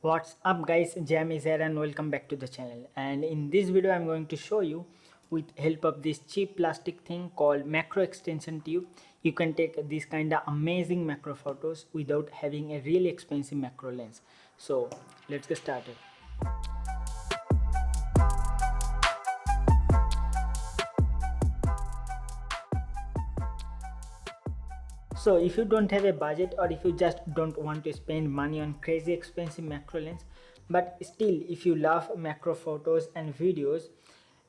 What's up guys, Jam is here and welcome back to the channel. And in this video I'm going to show you, with help of this cheap plastic thing called macro extension tube, you can take this kind of amazing macro photos without having a really expensive macro lens. So let's get started. So if you don't have a budget, or if you just don't want to spend money on crazy expensive macro lens, but still if you love macro photos and videos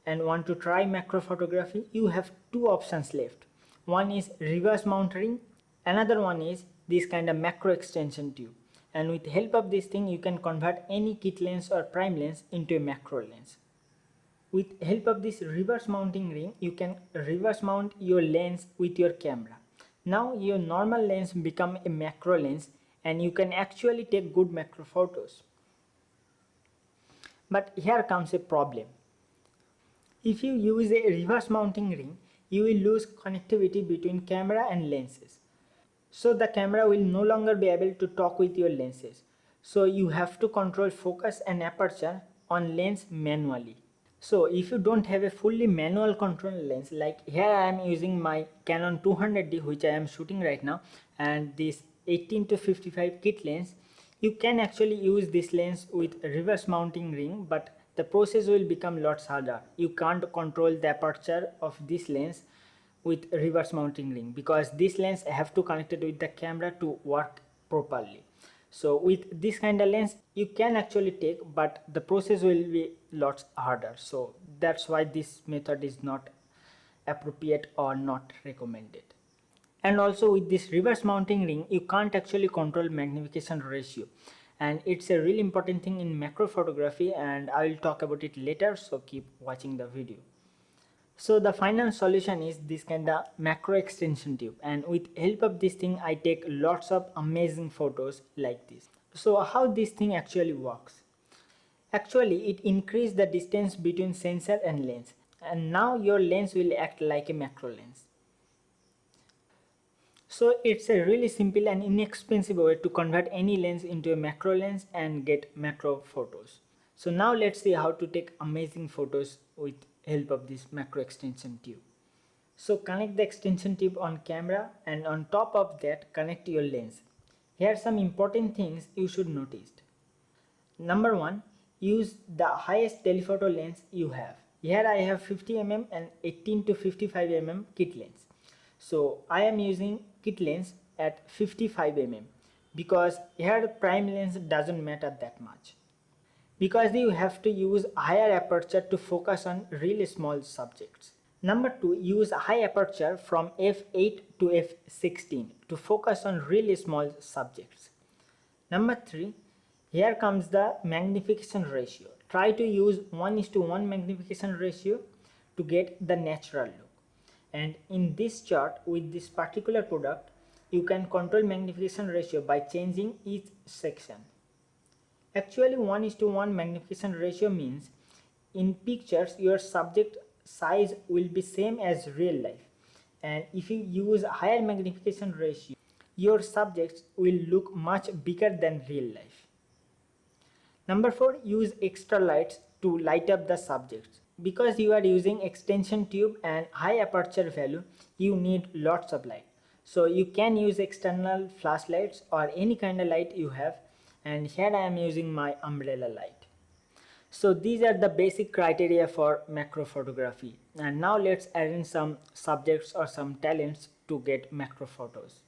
and want to try macro photography, you have two options left. One is reverse mounting, another one is this kind of macro extension tube. And with help of this thing you can convert any kit lens or prime lens into a macro lens. With help of this reverse mounting ring, you can reverse mount your lens with your camera. Now your normal lens become a macro lens and you can actually take good macro photos. But here comes a problem. If you use a reverse mounting ring, you will lose connectivity between camera and lenses. So the camera will no longer be able to talk with your lenses. So you have to control focus and aperture on lens manually. So if you don't have a fully manual control lens, like here I am using my Canon 200D which I am shooting right now, and this 18-55 kit lens, you can actually use this lens with reverse mounting ring, but the process will become lots harder. You can't control the aperture of this lens with reverse mounting ring because this lens have to connect it with the camera to work properly. So with this kind of lens you can actually take, but the process will be lots harder. So that's why this method is not appropriate or not recommended. And also with this reverse mounting ring you can't actually control magnification ratio, and it's a really important thing in macro photography, and I will talk about it later, so keep watching the video. So the final solution is this kind of macro extension tube, and with help of this thing I take lots of amazing photos like this. So how this thing actually works? Actually it increases the distance between sensor and lens, and now your lens will act like a macro lens. So it's a really simple and inexpensive way to convert any lens into a macro lens and get macro photos. So now let's see how to take amazing photos with help of this macro extension tube. So connect the extension tube on camera, and on top of that connect your lens. Here are some important things you should notice. Number 1, use the highest telephoto lens you have. Here I have 50mm and 18-55mm kit lens. So I am using kit lens at 55mm because here prime lens doesn't matter that much, because you have to use higher aperture to focus on really small subjects. Number 2, use high aperture from f8 to f16 to focus on really small subjects. Number 3, here comes the magnification ratio. Try to use 1:1 magnification ratio to get the natural look. And in this chart with this particular product, you can control magnification ratio by changing each section. Actually 1:1 magnification ratio means in pictures your subject size will be same as real life, and if you use higher magnification ratio your subjects will look much bigger than real life. Number 4, use extra lights to light up the subjects. Because you are using extension tube and high aperture value, you need lots of light. So you can use external flashlights or any kind of light you have, and here I am using my umbrella light. So these are the basic criteria for macro photography, and now let's add in some subjects or some talents to get macro photos.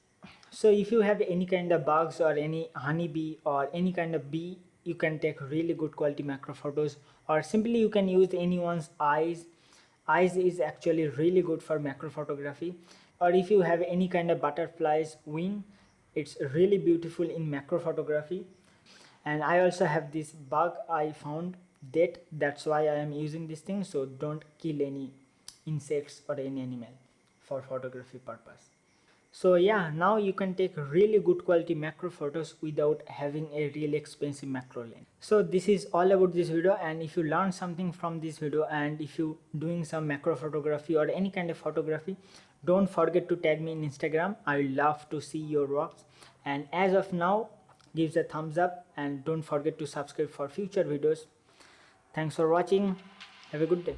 So if you have any kind of bugs or any honeybee or any kind of bee, you can take really good quality macro photos, or simply you can use anyone's eyes. Eyes is actually really good for macro photography. Or if you have any kind of butterfly's wing, it's really beautiful in macro photography. And I also have this bug I found dead, that's why I am using this thing. So don't kill any insects or any animal for photography purpose. So yeah, now you can take really good quality macro photos without having a really expensive macro lens. So this is all about this video, and if you learned something from this video and if you doing some macro photography or any kind of photography, don't forget to tag me in Instagram. I will love to see your works. And as of now, gives a thumbs up, and don't forget to subscribe for future videos. Thanks for watching. Have a good day.